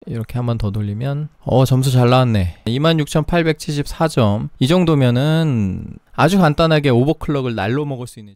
이렇게 한 번 더 돌리면 점수 잘 나왔네. 26,874점. 이 정도면은 아주 간단하게 오버클럭을 날로 먹을 수 있는.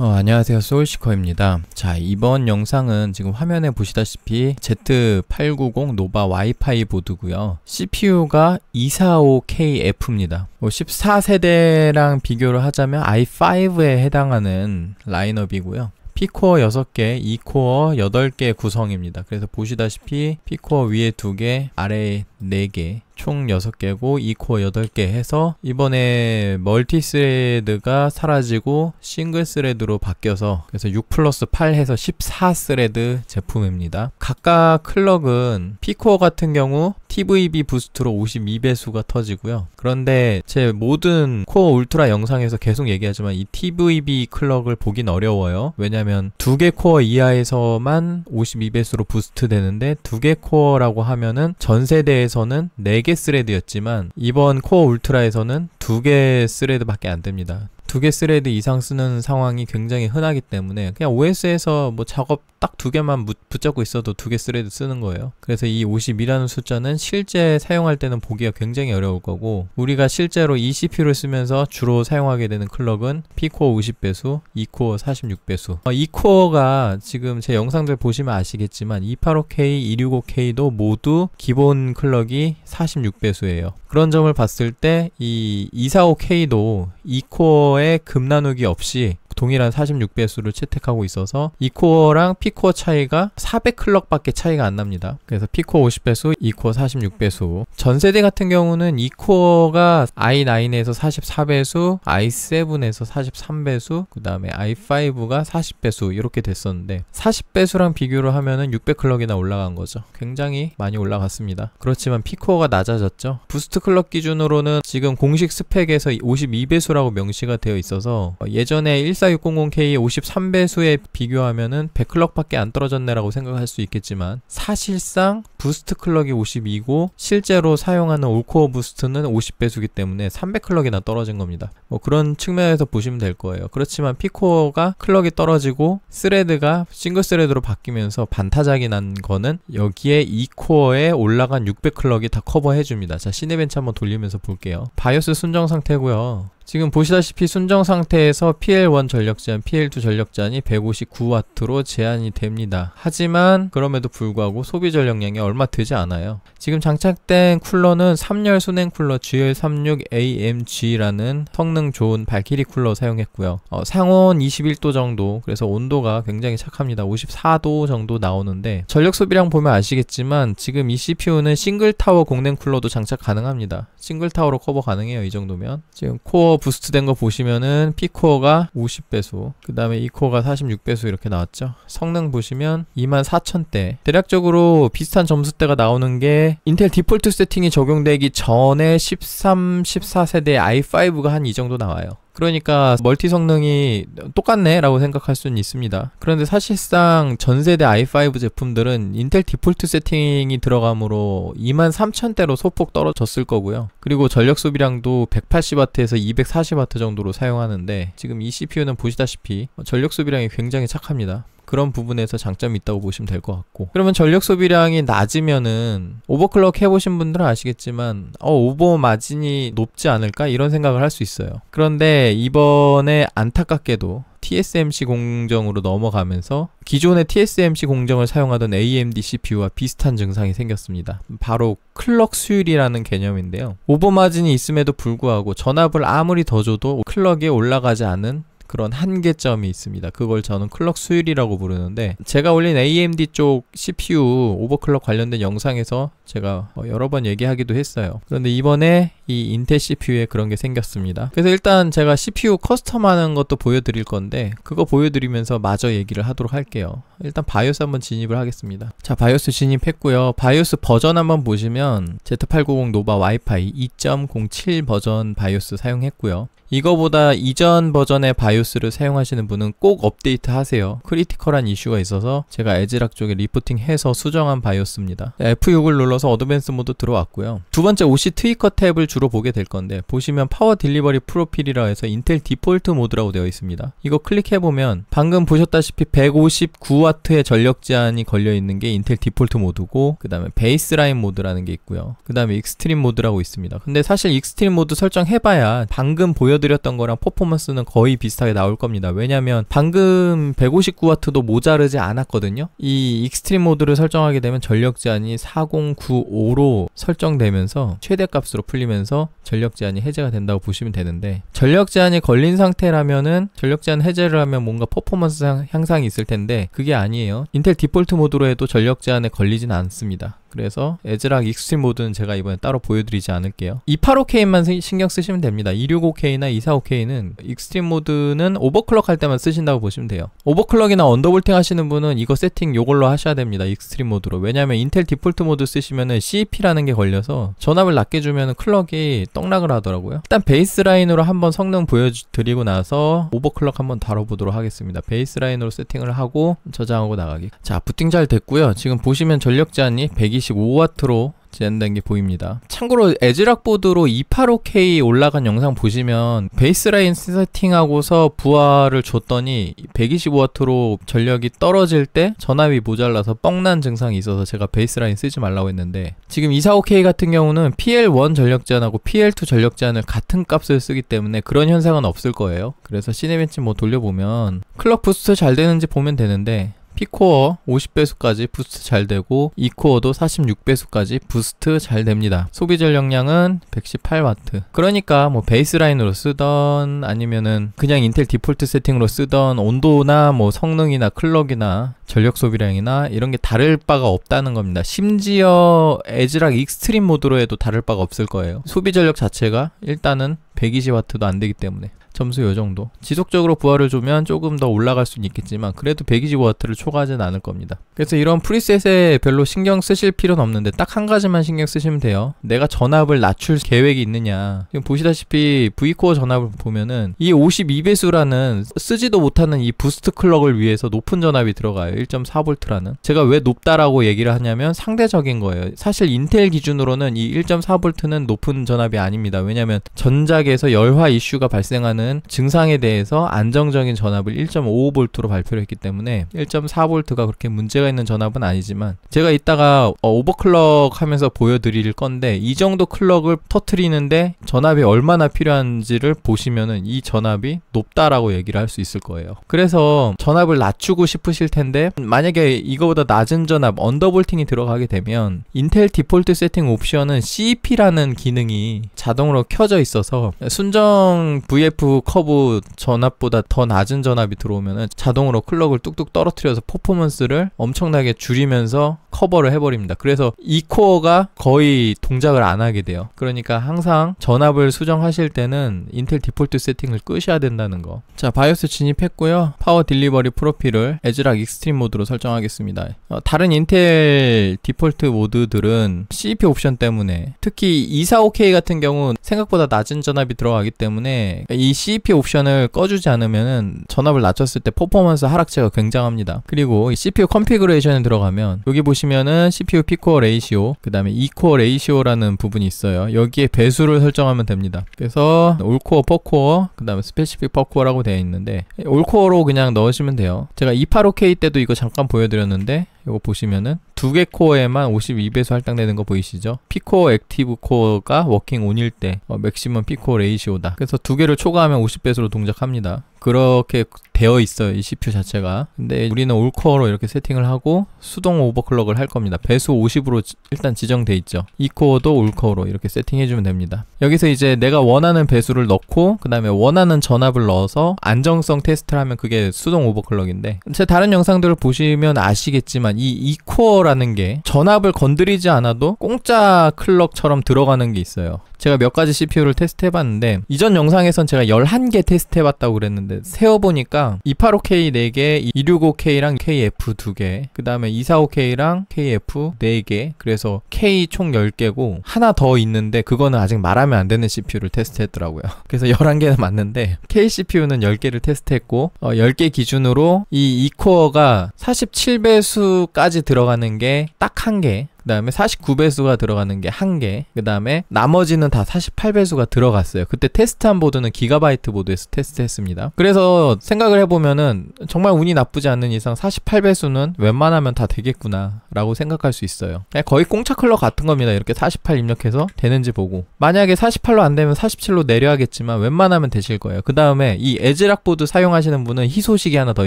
안녕하세요, 소울시커입니다. 자, 이번 영상은 지금 화면에 보시다시피 Z890 노바 와이파이 보드고요. CPU가 245KF입니다. 14세대랑 비교를 하자면 i5에 해당하는 라인업이고요. P코어 6개, E코어 8개 구성입니다. 그래서 보시다시피 P코어 위에 2개, 아래에 4개, 총 6개고 E코어 8개 해서 이번에 멀티스레드가 사라지고 싱글스레드로 바뀌어서 그래서 6+8 해서 14스레드 제품입니다. 각각 클럭은 P코어 같은 경우 TVB 부스트로 52배수가 터지고요. 그런데 제 모든 코어 울트라 영상에서 계속 얘기하지만 이 TVB 클럭을 보긴 어려워요. 왜냐면 2개 코어 이하에서만 52배수로 부스트 되는데 2개 코어라고 하면은 전 세대에서는 4개 스레드였지만 이번 코어 울트라에서는 2개 스레드밖에 안 됩니다. 2개 스레드 이상 쓰는 상황이 굉장히 흔하기 때문에 그냥 OS에서 뭐 작업 딱 2개만 붙잡고 있어도 2개 스레드 쓰는 거예요. 그래서 이 52라는 숫자는 실제 사용할 때는 보기가 굉장히 어려울 거고, 우리가 실제로 이 CPU를 쓰면서 주로 사용하게 되는 클럭은 P코어 50배수, E코어 46배수. E코어가 지금 제 영상들 보시면 아시겠지만 285K, 265K도 모두 기본 클럭이 46배수예요. 그런 점을 봤을 때 이 245K도 E코어의 급 나누기 없이 동일한 46배수를 채택하고 있어서 E코어랑 P코어 차이가 400클럭밖에 차이가 안 납니다. 그래서 P코어 50배수, E코어 46배수. 전세대 같은 경우는 E코어가 i9에서 44배수, i7에서 43배수, 그 다음에 i5가 40배수 이렇게 됐었는데 40배수랑 비교를 하면은 600클럭이나 올라간 거죠. 굉장히 많이 올라갔습니다. 그렇지만 P코어가 낮아졌죠. 부스트 클럭 기준으로는 지금 공식 스펙에서 52배수라고 명시가 되어 있어서 예전에 14600K의 53배수에 비교하면은 100클럭밖에 안 떨어졌네 라고 생각할 수 있겠지만 사실상 부스트 클럭이 52고 실제로 사용하는 올코어 부스트는 50배수기 때문에 300클럭이나 떨어진 겁니다. 뭐 그런 측면에서 보시면 될 거예요. 그렇지만 P코어가 클럭이 떨어지고 스레드가 싱글 스레드로 바뀌면서 반타작이 난 거는 여기에 E코어에 올라간 600클럭이 다 커버해줍니다. 자, 시네벤치 한번 돌리면서 볼게요. 바이오스 순정 상태고요. 지금 보시다시피 순정 상태에서 PL1 전력 제한, PL2 전력 제한이 159W로 제한이 됩니다. 하지만 그럼에도 불구하고 소비 전력량이 얼마 되지 않아요. 지금 장착된 쿨러는 3열 순행 쿨러 GL36AMG라는 성능 좋은 발키리 쿨러 사용했고요. 상온 21도 정도, 그래서 온도가 굉장히 착합니다. 54도 정도 나오는데 전력 소비량 보면 아시겠지만 지금 이 CPU는 싱글 타워 공랭 쿨러도 장착 가능합니다. 싱글 타워로 커버 가능해요. 이 정도면. 지금 코어 부스트 된 거 보시면은 P코어가 50배수, 그 다음에 E코어가 46배수 이렇게 나왔죠. 성능 보시면 24,000대. 대략적으로 비슷한 점수대가 나오는 게 인텔 디폴트 세팅이 적용되기 전에 13, 14세대 i5가 한 이 정도 나와요. 그러니까 멀티 성능이 똑같네 라고 생각할 수는 있습니다. 그런데 사실상 전세대 i5 제품들은 인텔 디폴트 세팅이 들어가므로 23,000대로 소폭 떨어졌을 거고요. 그리고 전력 소비량도 180W에서 240W 정도로 사용하는데 지금 이 CPU는 보시다시피 전력 소비량이 굉장히 착합니다. 그런 부분에서 장점이 있다고 보시면 될 것 같고, 그러면 전력 소비량이 낮으면은 오버클럭 해보신 분들은 아시겠지만 오버 마진이 높지 않을까 이런 생각을 할 수 있어요. 그런데 이번에 안타깝게도 TSMC 공정으로 넘어가면서 기존의 TSMC 공정을 사용하던 AMD CPU와 비슷한 증상이 생겼습니다. 바로 클럭 수율이라는 개념인데요. 오버마진이 있음에도 불구하고 전압을 아무리 더 줘도 클럭이 올라가지 않은 그런 한계점이 있습니다. 그걸 저는 클럭 수율이라고 부르는데, 제가 올린 AMD 쪽 CPU 오버클럭 관련된 영상에서 제가 여러 번 얘기하기도 했어요. 그런데 이번에 이 인텔 CPU에 그런 게 생겼습니다. 그래서 일단 제가 CPU 커스텀하는 것도 보여드릴 건데 그거 보여드리면서 마저 얘기를 하도록 할게요. 일단 바이오스 한번 진입을 하겠습니다. 자, 바이오스 진입했고요. 바이오스 버전 한번 보시면 Z890 노바 와이파이 2.07 버전 바이오스 사용했고요. 이거보다 이전 버전의 바이오스를 사용하시는 분은 꼭 업데이트 하세요. 크리티컬한 이슈가 있어서 제가 에즈락 쪽에 리프팅 해서 수정한 바이오스입니다. F6을 눌러서 들어와서 어드밴스 모드 들어왔고요. 두 번째 OC 트위커 탭을 주로 보게 될 건데, 보시면 파워 딜리버리 프로필이라 해서 인텔 디폴트 모드라고 되어 있습니다. 이거 클릭해보면 방금 보셨다시피 159W의 전력 제한이 걸려 있는 게 인텔 디폴트 모드고, 그 다음에 베이스라인 모드라는 게 있고요. 그 다음에 익스트림 모드라고 있습니다. 근데 사실 익스트림 모드 설정해봐야 방금 보여드렸던 거랑 퍼포먼스는 거의 비슷하게 나올 겁니다. 왜냐면 방금 159W도 모자르지 않았거든요. 이 익스트림 모드를 설정하게 되면 전력 제한이 4095로 설정되면서 최대값으로 풀리면서 전력 제한이 해제가 된다고 보시면 되는데, 전력 제한이 걸린 상태라면은 전력 제한 해제를 하면 뭔가 퍼포먼스 향상이 있을 텐데 그게 아니에요. 인텔 디폴트 모드로 해도 전력 제한에 걸리진 않습니다. 그래서 에즈락 익스트림 모드는 제가 이번에 따로 보여드리지 않을게요. 285K만 신경 쓰시면 됩니다. 265K나 245K는 익스트림 모드는 오버클럭 할 때만 쓰신다고 보시면 돼요. 오버클럭이나 언더볼팅 하시는 분은 이거 세팅 요걸로 하셔야 됩니다. 익스트림 모드로. 왜냐면 인텔 디폴트 모드 쓰시면은 CEP라는 게 걸려서 전압을 낮게 주면은 클럭이 떡락을 하더라고요. 일단 베이스라인으로 한번 성능 보여드리고 나서 오버클럭 한번 다뤄보도록 하겠습니다. 베이스라인으로 세팅을 하고 저장하고 나가기. 자, 부팅 잘 됐고요. 지금 보시면 전력 제한이 125W로 제한된 게 보입니다. 참고로 에즈락 보드로 285K 올라간 영상 보시면 베이스라인 세팅하고서 부하를 줬더니 125W로 전력이 떨어질 때 전압이 모자라서 뻥난 증상이 있어서 제가 베이스라인 쓰지 말라고 했는데, 지금 245K 같은 경우는 PL1 전력 제한하고 PL2 전력 제한을 같은 값을 쓰기 때문에 그런 현상은 없을 거예요. 그래서 시네벤치 뭐 돌려보면 클럭 부스트 잘 되는지 보면 되는데, P코어 50배수까지 부스트 잘 되고 2코어도 46배수까지 부스트 잘 됩니다. 소비 전력량은 118W. 그러니까 뭐 베이스라인으로 쓰던 아니면은 그냥 인텔 디폴트 세팅으로 쓰던 온도나 뭐 성능이나 클럭이나 전력 소비량이나 이런 게 다를 바가 없다는 겁니다. 심지어 에즈락 익스트림 모드로 해도 다를 바가 없을 거예요. 소비 전력 자체가 일단은 120W도 안 되기 때문에 점수 요정도. 지속적으로 부하를 주면 조금 더 올라갈 수는 있겠지만 그래도 125W를 초과하진 않을 겁니다. 그래서 이런 프리셋에 별로 신경 쓰실 필요는 없는데 딱 한 가지만 신경 쓰시면 돼요. 내가 전압을 낮출 계획이 있느냐. 지금 보시다시피 V코어 전압을 보면은 이 52배수라는 쓰지도 못하는 이 부스트 클럭을 위해서 높은 전압이 들어가요. 1.4V라는. 제가 왜 높다라고 얘기를 하냐면 상대적인 거예요. 사실 인텔 기준으로는 이 1.4V는 높은 전압이 아닙니다. 왜냐면 전작에서 열화 이슈가 발생하는 증상에 대해서 안정적인 전압을 1.55V로 발표를 했기 때문에 1.4V가 그렇게 문제가 있는 전압은 아니지만, 제가 이따가 오버클럭 하면서 보여드릴 건데 이 정도 클럭을 터트리는데 전압이 얼마나 필요한지를 보시면은 이 전압이 높다라고 얘기를 할 수 있을 거예요. 그래서 전압을 낮추고 싶으실 텐데 만약에 이거보다 낮은 전압 언더볼팅이 들어가게 되면 인텔 디폴트 세팅 옵션은 CEP라는 기능이 자동으로 켜져 있어서 순정 VF 커브 전압보다 더 낮은 전압이 들어오면은 자동으로 클럭을 뚝뚝 떨어뜨려서 퍼포먼스를 엄청나게 줄이면서 커버를 해버립니다. 그래서 이 코어가 거의 동작을 안 하게 돼요. 그러니까 항상 전압을 수정하실 때는 인텔 디폴트 세팅을 끄셔야 된다는 거. 자, 바이오스 진입했고요. 파워 딜리버리 프로필을 에즈락 익스트림 모드로 설정하겠습니다. 다른 인텔 디폴트 모드들은 CEP 옵션 때문에, 특히 245K 같은 경우 생각보다 낮은 전압이 들어가기 때문에 이 CEP 옵션을 꺼주지 않으면 전압을 낮췄을 때 퍼포먼스 하락체가 굉장합니다. 그리고 이 CPU 컨피그레이션에 들어가면 여기 보시면은 CPU P코어 레이시오, 그 다음에 E코어 레이시오라는 부분이 있어요. 여기에 배수를 설정하면 됩니다. 그래서 올코어, 퍼코어, 그 다음에 스페시픽 퍼코어라고 되어 있는데 올코어로 그냥 넣으시면 돼요. 제가 285K 때도 이거 잠깐 보여드렸는데 이거 보시면은 두 개 코어에만 52배수 할당되는 거 보이시죠? P코어 액티브 코어가 워킹 온일 때 맥시멈 P코어 레이시오다. 그래서 두 개를 초과하면 50배수로 동작합니다. 그렇게 되어 있어요, 이 CPU 자체가. 근데 우리는 올코어로 이렇게 세팅을 하고 수동 오버클럭을 할 겁니다. 배수 50으로 일단 지정돼 있죠. 이 코어도 올코어로 이렇게 세팅해주면 됩니다. 여기서 이제 내가 원하는 배수를 넣고 그 다음에 원하는 전압을 넣어서 안정성 테스트를 하면 그게 수동 오버클럭인데, 제 다른 영상들을 보시면 아시겠지만 이 코어라는 게 전압을 건드리지 않아도 공짜 클럭처럼 들어가는 게 있어요. 제가 몇 가지 CPU를 테스트해봤는데 이전 영상에선 제가 11개 테스트해봤다고 그랬는데 세어보니까 285K 4개, 265K랑 KF 2개, 그 다음에 245K랑 KF 4개, 그래서 K 총 10개고 하나 더 있는데 그거는 아직 말하면 안 되는 CPU를 테스트했더라고요. 그래서 11개는 맞는데 K CPU는 10개를 테스트했고 10개 기준으로 이 2코어가 47배수까지 들어가는 게 딱 한 개, 그 다음에 49배수가 들어가는 게 1개, 그 다음에 나머지는 다 48배수가 들어갔어요. 그때 테스트한 보드는 기가바이트 보드에서 테스트했습니다. 그래서 생각을 해보면은 정말 운이 나쁘지 않는 이상 48배수는 웬만하면 다 되겠구나 라고 생각할 수 있어요. 그냥 거의 공차 컬러 같은 겁니다. 이렇게 48 입력해서 되는지 보고, 만약에 48로 안 되면 47로 내려야겠지만 웬만하면 되실 거예요. 그 다음에 이 에즈락 보드 사용하시는 분은 희소식이 하나 더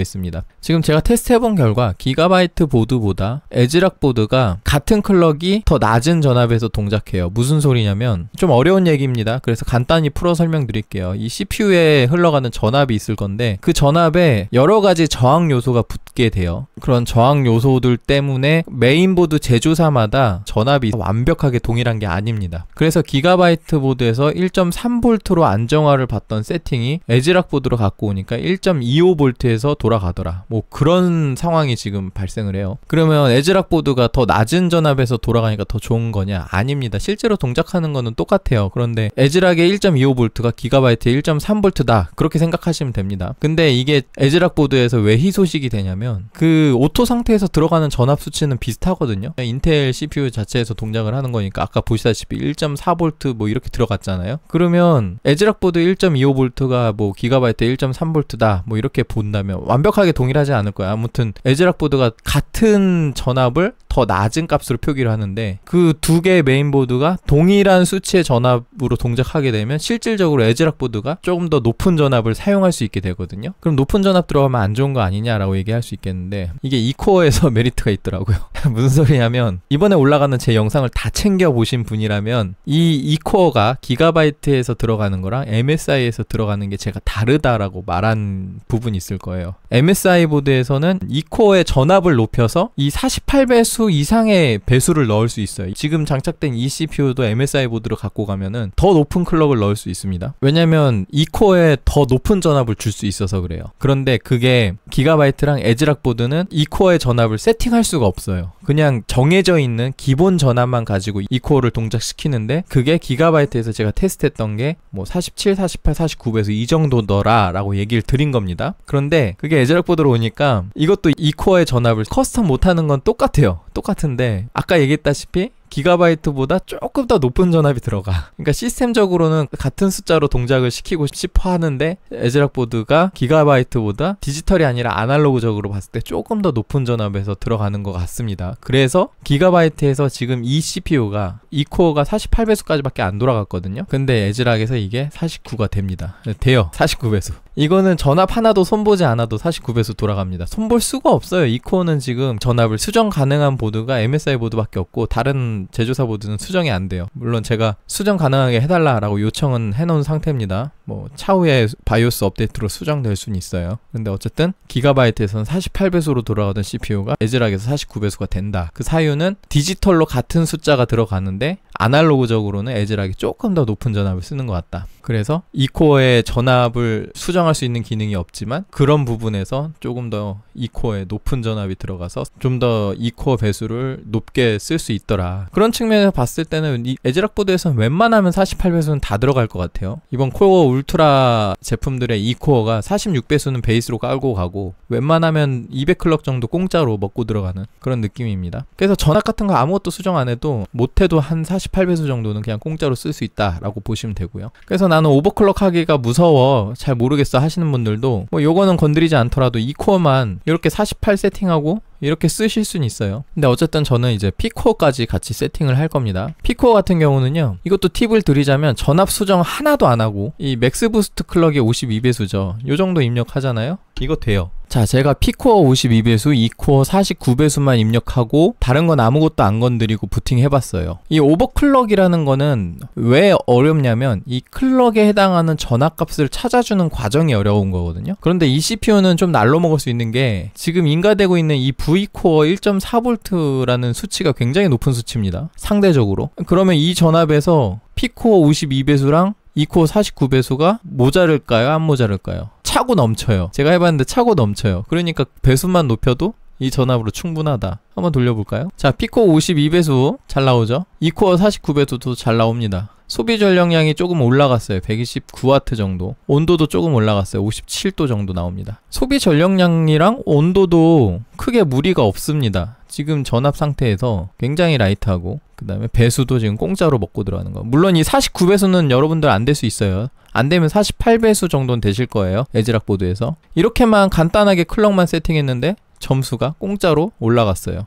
있습니다. 지금 제가 테스트해본 결과 기가바이트 보드보다 에즈락 보드가 같은 클럭이 더 낮은 전압에서 동작해요. 무슨 소리냐면, 좀 어려운 얘기입니다. 그래서 간단히 풀어 설명드릴게요. 이 CPU에 흘러가는 전압이 있을 건데, 그 전압에 여러 가지 저항 요소가 붙게 돼요. 그런 저항 요소들 때문에 메인보드 제조사마다 전압이 완벽하게 동일한 게 아닙니다. 그래서 기가바이트 보드에서 1.3V로 안정화를 받던 세팅이 에즈락 보드로 갖고 오니까 1.25V에서 돌아가더라. 뭐 그런 상황이 지금 발생을 해요. 그러면 에즈락 보드가 더 낮은 전압에서 돌아가니까 더 좋은 거냐? 아닙니다. 실제로 동작하는 거는 똑같아요. 그런데 에즈락의 1.25V가 기가바이트의 1.3V다. 그렇게 생각하시면 됩니다. 근데 이게 에즈락 보드에서 왜 희소식이 되냐면, 그 오토 상태에서 들어가는 전압 수치는 비슷하거든요. 인텔 CPU 자체에서 동작을 하는 거니까 아까 보시다시피 1.4V 뭐 이렇게 들어갔잖아요. 그러면 에즈락 보드 1.25V가 뭐 기가바이트 1.3V다 뭐 이렇게 본다면 완벽하게 동일하지 않을 거야. 아무튼 에즈락 보드가 같은 전압을 더 낮은 값으로 표기를 하는데, 그 두 개의 메인보드가 동일한 수치의 전압으로 동작하게 되면 실질적으로 에즈락 보드가 조금 더 높은 전압을 사용할 수 있게 되거든요. 그럼 높은 전압 들어가면 안 좋은 거 아니냐라고 얘기할 수 있겠는데, 이게 2코어에서 메리트가 있더라고요. 무슨 소리냐면, 이번에 올라가는 제 영상을 다 챙겨보신 분이라면 이 2코어가 기가바이트에서 들어가는 거랑 MSI에서 들어가는 게 제가 다르다라고 말한 부분이 있을 거예요. MSI 보드에서는 2코어의 전압을 높여서 이 48배수 이상의 배수를 넣을 수 있어요. 지금 장착된 이 CPU도 MSI 보드로 갖고 가면은 더 높은 클럭을 넣을 수 있습니다. 왜냐면 2코어에 더 높은 전압을 줄 수 있어서 그래요. 그런데 그게 기가바이트랑 에즈락 보드는 2코어의 전압을 세팅할 수가 없어요. 그냥 정해져 있는 기본 전압만 가지고 2코어를 동작시키는데, 그게 기가바이트에서 제가 테스트했던 게 뭐 47, 48, 49배수 이 정도더라 라고 얘기를 드린 겁니다. 그런데 그게 에즈락 보드로 오니까 이것도 2코어의 전압을 커스텀 못하는 건 똑같아요. 똑같은데 아까 얘기했다시피 기가바이트보다 조금 더 높은 전압이 들어가. 그러니까 시스템적으로는 같은 숫자로 동작을 시키고 싶어 하는데, 에즈락 보드가 기가바이트보다 디지털이 아니라 아날로그적으로 봤을 때 조금 더 높은 전압에서 들어가는 것 같습니다. 그래서 기가바이트에서 지금 이 CPU가 2코어가 48배수까지밖에 안 돌아갔거든요. 근데 에즈락에서 이게 49가 됩니다. 돼요. 49배수. 이거는 전압 하나도 손보지 않아도 49배수 돌아갑니다. 손볼 수가 없어요. 2코어는 지금 전압을 수정 가능한 보드가 MSI 보드밖에 없고, 다른 제조사 보드는 수정이 안 돼요. 물론 제가 수정 가능하게 해달라라고 요청은 해놓은 상태입니다. 뭐 차후에 바이오스 업데이트로 수정될 수는 있어요. 근데 어쨌든 기가바이트에서는 48배수로 돌아가던 CPU가 에즈락에서 49배수가 된다. 그 사유는 디지털로 같은 숫자가 들어가는데 아날로그적으로는 에즈락이 조금 더 높은 전압을 쓰는 것 같다. 그래서 2코어의 전압을 수정할 수 있는 기능이 없지만, 그런 부분에서 조금 더 2코어에 높은 전압이 들어가서 좀 더 2코어 배수를 높게 쓸 수 있더라. 그런 측면에서 봤을 때는 이 에즈락 보드에서는 웬만하면 48배수는 다 들어갈 것 같아요. 이번 코어 울트라 제품들의 2코어가 46배수는 베이스로 깔고 가고, 웬만하면 200클럭 정도 공짜로 먹고 들어가는 그런 느낌입니다. 그래서 전압 같은 거 아무것도 수정 안 해도, 못해도 한 48배수 정도는 그냥 공짜로 쓸 수 있다라고 보시면 되고요. 그래서 나는 오버클럭 하기가 무서워, 잘 모르겠어 하시는 분들도 뭐 요거는 건드리지 않더라도 2코어만 이렇게 48 세팅하고 이렇게 쓰실 수는 있어요. 근데 어쨌든 저는 이제 P코어까지 같이 세팅을 할 겁니다. P코어 같은 경우는요, 이것도 팁을 드리자면 전압 수정 하나도 안 하고, 이 맥스 부스트 클럭이 52배수죠. 요 정도 입력하잖아요. 이거 돼요. 자, 제가 P코어 52배수, 2코어 49배수만 입력하고 다른 건 아무것도 안 건드리고 부팅 해봤어요. 이 오버클럭이라는 거는 왜 어렵냐면, 이 클럭에 해당하는 전압값을 찾아주는 과정이 어려운 거거든요. 그런데 이 CPU는 좀 날로 먹을 수 있는 게, 지금 인가되고 있는 이 V코어 1.4V라는 수치가 굉장히 높은 수치입니다. 상대적으로. 그러면 이 전압에서 P코어 52배수랑 2코어 49배수가 모자랄까요? 안 모자랄까요? 차고 넘쳐요. 제가 해봤는데 차고 넘쳐요. 그러니까 배수만 높여도 이 전압으로 충분하다. 한번 돌려볼까요? 자, P코어 52배수 잘 나오죠? 2코어 49배수도 잘 나옵니다. 소비 전력량이 조금 올라갔어요. 129W 정도. 온도도 조금 올라갔어요. 57도 정도 나옵니다. 소비 전력량이랑 온도도 크게 무리가 없습니다. 지금 전압 상태에서 굉장히 라이트하고 그 다음에 배수도 지금 공짜로 먹고 들어가는 거. 물론 이 49배수는 여러분들 안 될 수 있어요. 안 되면 48배수 정도는 되실 거예요. 에즈락 보드에서. 이렇게만 간단하게 클럭만 세팅했는데 점수가 공짜로 올라갔어요.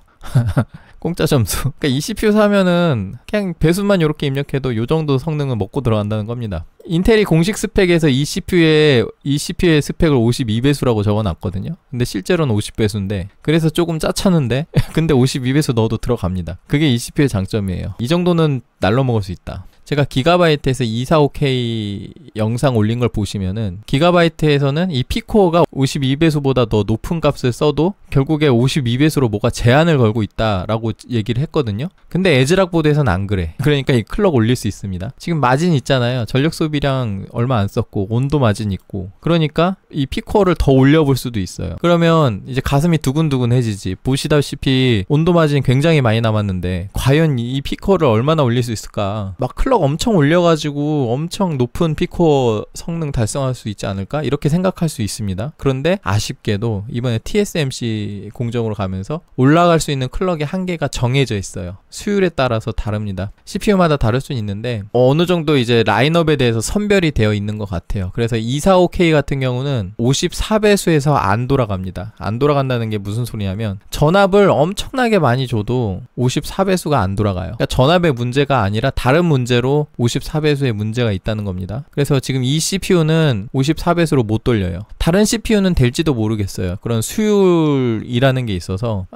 공짜 점수. 그러니까 이 CPU 사면은 그냥 배수만 이렇게 입력해도 요 정도 성능은 먹고 들어간다는 겁니다. 인텔이 공식 스펙에서 이 CPU의 스펙을 52배수라고 적어놨거든요. 근데 실제로는 50배수인데 그래서 조금 짜차는데 근데 52배수 넣어도 들어갑니다. 그게 이 CPU의 장점이에요. 이 정도는 날로 먹을 수 있다. 제가 기가바이트에서 245K 영상 올린 걸 보시면은 기가바이트에서는 이 P코어가 52배수보다 더 높은 값을 써도 결국에 52배수로 뭐가 제한을 걸고 있다라고 얘기를 했거든요. 근데 에즈락 보드에서는 안 그래. 그러니까 이 클럭 올릴 수 있습니다. 지금 마진 있잖아요. 전력 소비량 얼마 안 썼고 온도 마진 있고 그러니까 이 P코어를 더 올려볼 수도 있어요. 그러면 이제 가슴이 두근두근해지지. 보시다시피 온도 마진 굉장히 많이 남았는데 과연 이 P코어를 얼마나 올릴 수 있을까? 막 클럭 엄청 올려가지고 엄청 높은 P코어 성능 달성할 수 있지 않을까? 이렇게 생각할 수 있습니다. 그런데 아쉽게도 이번에 TSMC 공정으로 가면서 올라갈 수 있는 클럭의 한계가 정해져 있어요. 수율에 따라서 다릅니다. CPU마다 다를 수는 있는데 어느 정도 이제 라인업에 대해서 선별이 되어 있는 것 같아요. 그래서 245K 같은 경우는 54배수에서 안 돌아갑니다. 안 돌아간다는 게 무슨 소리냐면 전압을 엄청나게 많이 줘도 54배수가 안 돌아가요. 그러니까 전압의 문제가 아니라 다른 문제로 54배수의 문제가 있다는 겁니다. 그래서 지금 이 CPU는 54배수로 못 돌려요. 다른 CPU는 될지도 모르겠어요. 그런 수율이라는 게 있어서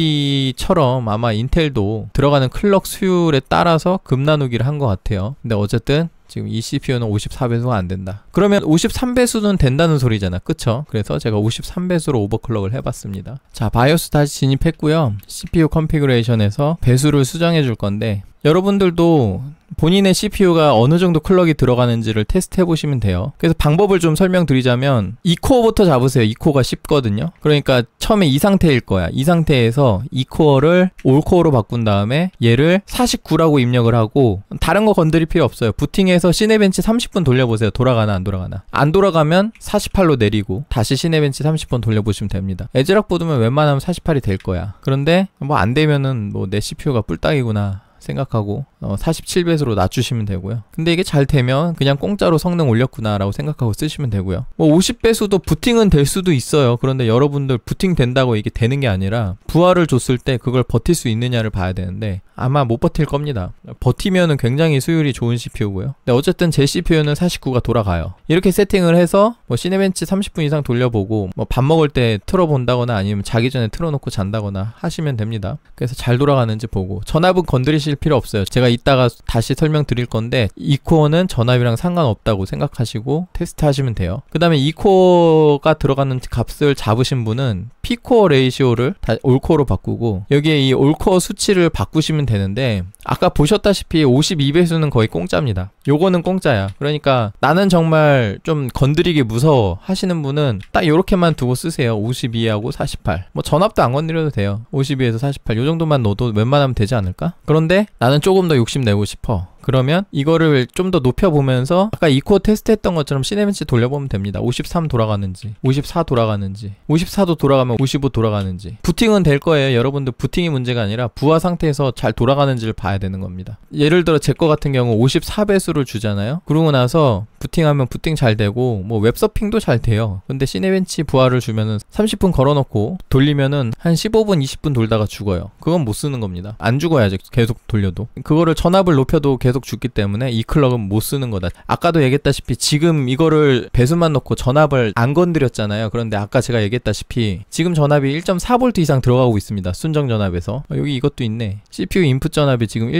AMD처럼 아마 인텔도 들어가는 클럭 수율에 따라서 급 나누기를 한 것 같아요. 근데 어쨌든 지금 이 CPU는 54배수가 안 된다. 그러면 53배수는 된다는 소리잖아. 그쵸? 그래서 제가 53배수로 오버클럭을 해봤습니다. 자, 바이오스 다시 진입했고요. CPU 컨피그레이션에서 배수를 수정해 줄 건데 여러분들도 본인의 CPU가 어느 정도 클럭이 들어가는지를 테스트 해보시면 돼요. 그래서 방법을 좀 설명드리자면 2코어부터 잡으세요. 2코어가 쉽거든요. 그러니까 처음에 이 상태일 거야. 이 상태에서 2코어를 올코어로 바꾼 다음에 얘를 49라고 입력을 하고 다른 거 건드릴 필요 없어요. 부팅해서 시네벤치 30분 돌려보세요. 돌아가나 안 돌아가나. 안 돌아가면 48로 내리고 다시 시네벤치 30분 돌려보시면 됩니다. 에즈락 보드면 웬만하면 48이 될 거야. 그런데 뭐 안 되면은 뭐 내 CPU가 뿔딱이구나 생각하고 47배수로 낮추시면 되고요. 근데 이게 잘 되면 그냥 공짜로 성능 올렸구나 라고 생각하고 쓰시면 되고요. 뭐 50배수도 부팅은 될 수도 있어요. 그런데 여러분들 부팅 된다고 이게 되는 게 아니라 부하를 줬을 때 그걸 버틸 수 있느냐를 봐야 되는데 아마 못 버틸 겁니다. 버티면은 굉장히 수율이 좋은 CPU고요. 근데 어쨌든 제 CPU는 49가 돌아가요. 이렇게 세팅을 해서 뭐 시네벤치 30분 이상 돌려보고 뭐 밥 먹을 때 틀어본다거나 아니면 자기 전에 틀어놓고 잔다거나 하시면 됩니다. 그래서 잘 돌아가는지 보고 전압은 건드리실 필요 없어요. 제가 이따가 다시 설명드릴 건데 2코어는 전압이랑 상관없다고 생각하시고 테스트 하시면 돼요. 그 다음에 2코어가 들어가는 값을 잡으신 분은 P코어 레이시오를 올코어로 바꾸고 여기에 이 올코어 수치를 바꾸시면 되는데 아까 보셨다시피 52배수는 거의 공짜입니다. 요거는 공짜야. 그러니까 나는 정말 좀 건드리기 무서워 하시는 분은 딱 요렇게만 두고 쓰세요. 52하고 48. 뭐 전압도 안 건드려도 돼요. 52에서 48 요 정도만 넣어도 웬만하면 되지 않을까? 그런데 나는 조금 더 욕심내고 싶어. 그러면 이거를 좀 더 높여보면서 아까 2코어 테스트했던 것처럼 시네벤치 돌려보면 됩니다. 53 돌아가는지 54 돌아가는지 54도 돌아가면 55 돌아가는지 부팅은 될 거예요. 여러분들 부팅이 문제가 아니라 부하 상태에서 잘 돌아가는지를 봐야 되는 겁니다. 예를 들어 제 거 같은 경우 54배수를 주잖아요. 그러고 나서 부팅하면 부팅 잘 되고 뭐 웹서핑도 잘 돼요. 근데 시네벤치 부하를 주면은 30분 걸어놓고 돌리면은 한 15분 20분 돌다가 죽어요. 그건 못 쓰는 겁니다. 안 죽어야지 계속 돌려도. 그거를 전압을 높여도 계속 죽기 때문에 이 클럭은 못 쓰는 거다. 아까도 얘기했다시피 지금 이거를 배수만 넣고 전압을 안 건드렸잖아요. 그런데 아까 제가 얘기했다시피 지금 전압이 1.4V 이상 들어가고 있습니다. 순정 전압에서. 여기 이것도 있네. CPU 인풋 전압이 지금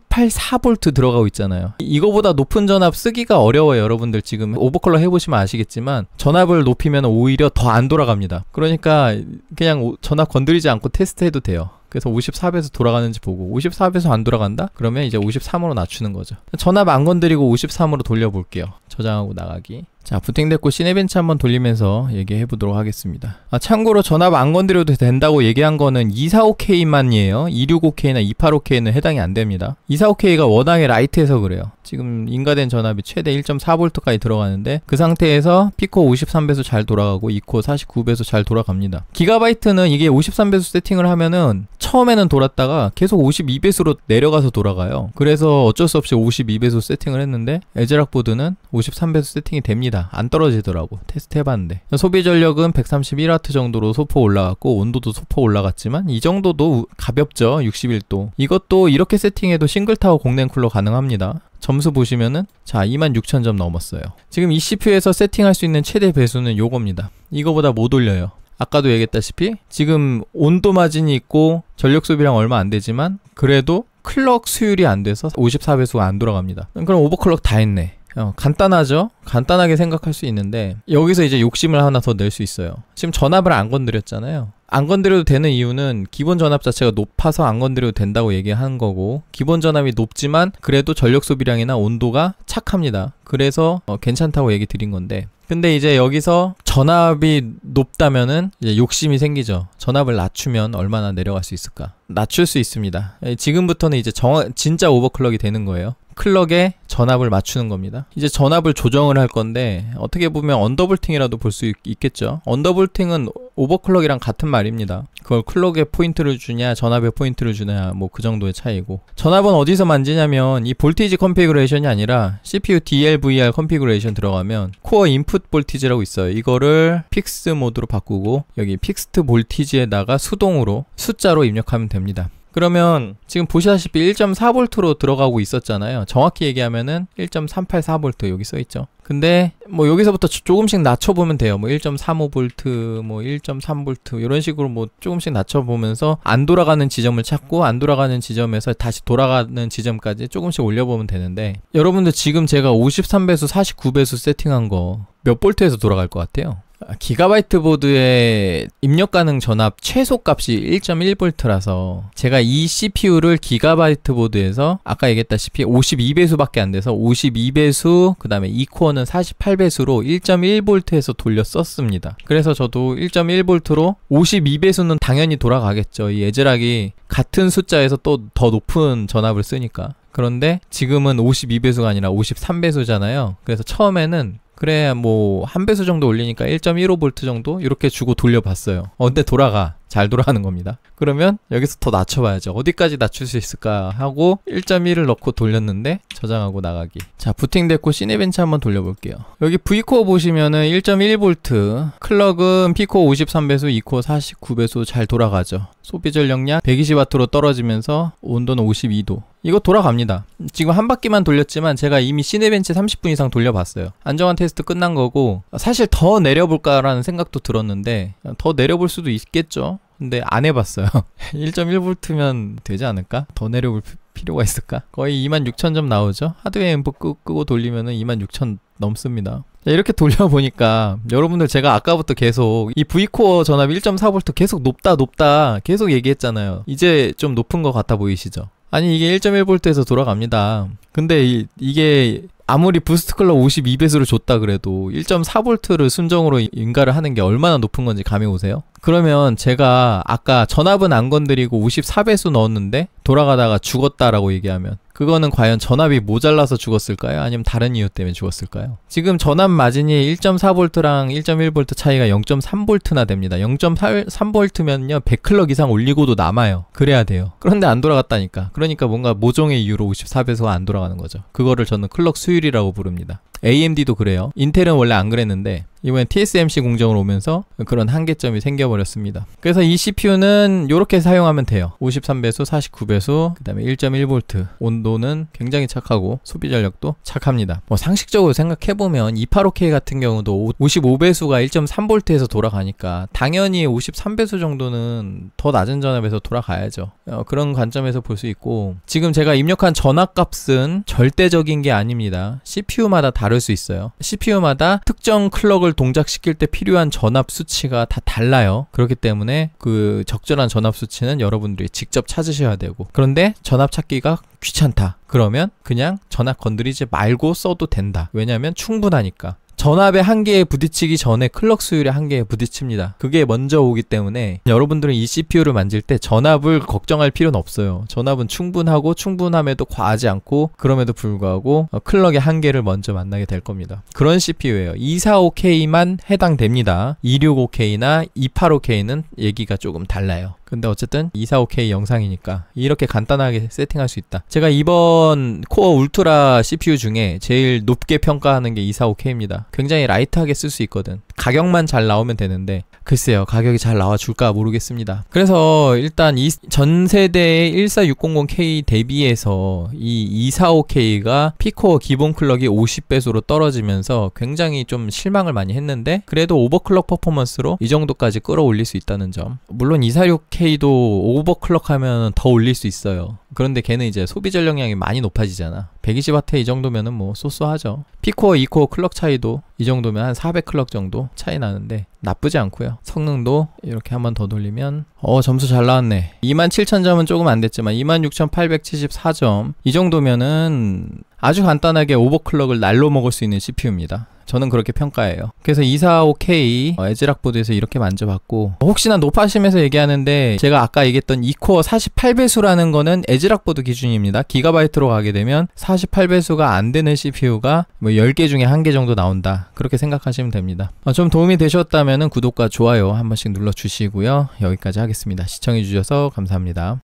1.384V 들어가고 있잖아요. 이거보다 높은 전압 쓰기가 어려워요. 여러분들 지금 오버클럭 해보시면 아시겠지만 전압을 높이면 오히려 더 안 돌아갑니다. 그러니까 그냥 전압 건드리지 않고 테스트해도 돼요. 그래서 54배수 돌아가는지 보고 54배수 안 돌아간다? 그러면 이제 53으로 낮추는 거죠. 전압 안 건드리고 53으로 돌려볼게요. 저장하고 나가기. 자, 부팅됐고 시네벤치 한번 돌리면서 얘기해 보도록 하겠습니다. 참고로 전압 안 건드려도 된다고 얘기한 거는 245K만이에요. 265K나 285K는 해당이 안 됩니다. 245K가 워낙에 라이트해서 그래요. 지금 인가된 전압이 최대 1.4V까지 들어가는데 그 상태에서 피코 53배수 잘 돌아가고 2코어 49배수 잘 돌아갑니다. 기가바이트는 이게 53배수 세팅을 하면은 처음에는 돌았다가 계속 52배수로 내려가서 돌아가요. 그래서 어쩔 수 없이 52배수 세팅을 했는데 에즈락보드는 53배수 세팅이 됩니다. 안 떨어지더라고. 테스트 해봤는데. 소비 전력은 131W 정도로 소포 올라갔고 온도도 소포 올라갔지만 이 정도도 가볍죠. 61도. 이것도 이렇게 세팅해도 싱글타워 공랭 쿨러 가능합니다. 점수 보시면은 자 26,000점 넘었어요. 지금 이 CPU에서 세팅할 수 있는 최대 배수는 요겁니다. 이거보다 못 올려요. 아까도 얘기했다시피 지금 온도 마진이 있고 전력 소비량 얼마 안 되지만 그래도 클럭 수율이 안 돼서 54배수가 안 돌아갑니다. 그럼 오버클럭 다 했네. 간단하죠? 간단하게 생각할 수 있는데 여기서 이제 욕심을 하나 더 낼 수 있어요. 지금 전압을 안 건드렸잖아요. 안 건드려도 되는 이유는 기본 전압 자체가 높아서 안 건드려도 된다고 얘기하는 거고 기본 전압이 높지만 그래도 전력 소비량이나 온도가 착합니다. 그래서 괜찮다고 얘기 드린 건데 근데 이제 여기서 전압이 높다면은 이제 욕심이 생기죠. 전압을 낮추면 얼마나 내려갈 수 있을까? 낮출 수 있습니다. 지금부터는 이제 진짜 오버클럭이 되는 거예요. 클럭에 전압을 맞추는 겁니다. 이제 전압을 조정을 할 건데 어떻게 보면 언더볼팅이라도 볼 수 있겠죠. 언더볼팅은 오버클럭이랑 같은 말입니다. 그걸 클럭에 포인트를 주냐 전압에 포인트를 주냐 뭐 그 정도의 차이고 전압은 어디서 만지냐면 이 볼티지 컨피그레이션이 아니라 CPU DLVR 컨피그레이션 들어가면 코어 인풋 볼티지라고 있어요. 이거를 픽스 모드로 바꾸고 여기 픽스트 볼티지에다가 수동으로 숫자로 입력하면 됩니다. 그러면 지금 보시다시피 1.4V로 들어가고 있었잖아요. 정확히 얘기하면은 1.384V 여기 써있죠. 근데 뭐 여기서부터 조금씩 낮춰보면 돼요. 뭐 1.35V, 뭐 1.3V 이런 식으로 뭐 조금씩 낮춰보면서 안 돌아가는 지점을 찾고 안 돌아가는 지점에서 다시 돌아가는 지점까지 조금씩 올려보면 되는데 여러분들 지금 제가 53배수, 49배수 세팅한 거 몇 볼트에서 돌아갈 것 같아요? 기가바이트 보드의 입력 가능 전압 최소 값이 1.1V라서 제가 이 CPU를 기가바이트 보드에서 아까 얘기했다시피 52배수밖에 안 돼서 52배수 그 다음에 2코어는 48배수로 1.1V에서 돌려 썼습니다. 그래서 저도 1.1V로 52배수는 당연히 돌아가겠죠. 이 에즈락이 같은 숫자에서 또 더 높은 전압을 쓰니까. 그런데 지금은 52배수가 아니라 53배수잖아요. 그래서 처음에는 그래 뭐 한 배수 정도 올리니까 1.15V 정도 이렇게 주고 돌려봤어요. 근데 돌아가. 잘 돌아가는 겁니다. 그러면 여기서 더 낮춰봐야죠. 어디까지 낮출 수 있을까 하고 1.1을 넣고 돌렸는데 저장하고 나가기. 자, 부팅됐고 시네벤치 한번 돌려볼게요. 여기 V코어 보시면은 1.1V 클럭은 P코어 53배수, 2코어 49배수 잘 돌아가죠. 소비 전력량 120W로 떨어지면서 온도는 52도. 이거 돌아갑니다. 지금 한 바퀴만 돌렸지만 제가 이미 시네벤치 30분 이상 돌려봤어요. 안정화 테스트 끝난 거고 사실 더 내려볼까라는 생각도 들었는데 더 내려볼 수도 있겠죠. 근데 안 해봤어요. 1.1V면 되지 않을까? 더 내려볼 필요가 있을까? 거의 26,000점 나오죠? 하드웨어 앰프 끄고 돌리면은 26,000 넘습니다. 자, 이렇게 돌려보니까 여러분들 제가 아까부터 계속 이 V코어 전압 1.4V 계속 높다 계속 얘기했잖아요. 이제 좀 높은 것 같아 보이시죠? 아니 이게 1.1V에서 돌아갑니다. 근데 이게 아무리 부스트 클럭 52배수를 줬다 그래도 1.4V를 순정으로 인가를 하는 게 얼마나 높은 건지 감이 오세요? 그러면 제가 아까 전압은 안 건드리고 54배수 넣었는데 돌아가다가 죽었다라고 얘기하면 그거는 과연 전압이 모자라서 죽었을까요? 아니면 다른 이유 때문에 죽었을까요? 지금 전압 마진이 1.4V랑 1.1V 차이가 0.3V나 됩니다. 0.3V면요 100클럭 이상 올리고도 남아요. 그래야 돼요. 그런데 안 돌아갔다니까. 그러니까 뭔가 모종의 이유로 54배수가 안 돌아가는 거죠. 그거를 저는 클럭 수율이라고 부릅니다. AMD도 그래요. 인텔은 원래 안 그랬는데 이번엔 TSMC 공정으로 오면서 그런 한계점이 생겨버렸습니다. 그래서 이 CPU는 이렇게 사용하면 돼요. 53배수, 49배수, 그 다음에 1.1V. 온도는 굉장히 착하고 소비 전력도 착합니다. 뭐 상식적으로 생각해보면 285K 같은 경우도 55배수가 1.3V에서 돌아가니까 당연히 53배수 정도는 더 낮은 전압에서 돌아가야죠. 그런 관점에서 볼 수 있고 지금 제가 입력한 전압값은 절대적인 게 아닙니다. CPU마다 다를 수 있어요. CPU마다 특정 클럭을 동작시킬 때 필요한 전압 수치가 다 달라요. 그렇기 때문에 그 적절한 전압 수치는 여러분들이 직접 찾으셔야 되고 그런데 전압 찾기가 귀찮다. 그러면 그냥 전압 건드리지 말고 써도 된다. 왜냐면 충분하니까. 전압의 한계에 부딪히기 전에 클럭 수율의 한계에 부딪힙니다. 그게 먼저 오기 때문에 여러분들은 이 CPU를 만질 때 전압을 걱정할 필요는 없어요. 전압은 충분하고 충분함에도 과하지 않고 그럼에도 불구하고 클럭의 한계를 먼저 만나게 될 겁니다. 그런 CPU예요. 245K만 해당됩니다. 265K나 285K는 얘기가 조금 달라요. 근데 어쨌든 245K 영상이니까 이렇게 간단하게 세팅할 수 있다. 제가 이번 코어 울트라 CPU 중에 제일 높게 평가하는 게 245K입니다. 굉장히 라이트하게 쓸 수 있거든. 가격만 잘 나오면 되는데 글쎄요, 가격이 잘 나와줄까 모르겠습니다. 그래서 일단 이 전 세대의 14600K 대비해서 이 245K가 P코어 기본 클럭이 50배수로 떨어지면서 굉장히 좀 실망을 많이 했는데 그래도 오버클럭 퍼포먼스로 이 정도까지 끌어올릴 수 있다는 점. 물론 246K도 오버클럭 하면 더 올릴 수 있어요. 그런데 걔는 이제 소비 전력량이 많이 높아지잖아. 120W 이 정도면은 뭐 쏘쏘하죠. P코어 2코어 클럭 차이도 이 정도면 한 400클럭 정도 차이 나는데 나쁘지 않고요. 성능도 이렇게 한 번 더 돌리면 점수 잘 나왔네. 27000점은 조금 안 됐지만 26874점 이 정도면은 아주 간단하게 오버클럭을 날로 먹을 수 있는 CPU입니다. 저는 그렇게 평가해요. 그래서 245K 에즈락보드에서 이렇게 만져봤고 혹시나 높아심에서 얘기하는데 제가 아까 얘기했던 2코어 48배수라는 거는 에즈락보드 기준입니다. 기가바이트로 가게 되면 48배수가 안 되는 CPU가 뭐 10개 중에 1개 정도 나온다. 그렇게 생각하시면 됩니다. 좀 도움이 되셨다면 구독과 좋아요 한 번씩 눌러주시고요. 여기까지 하겠습니다. 시청해주셔서 감사합니다.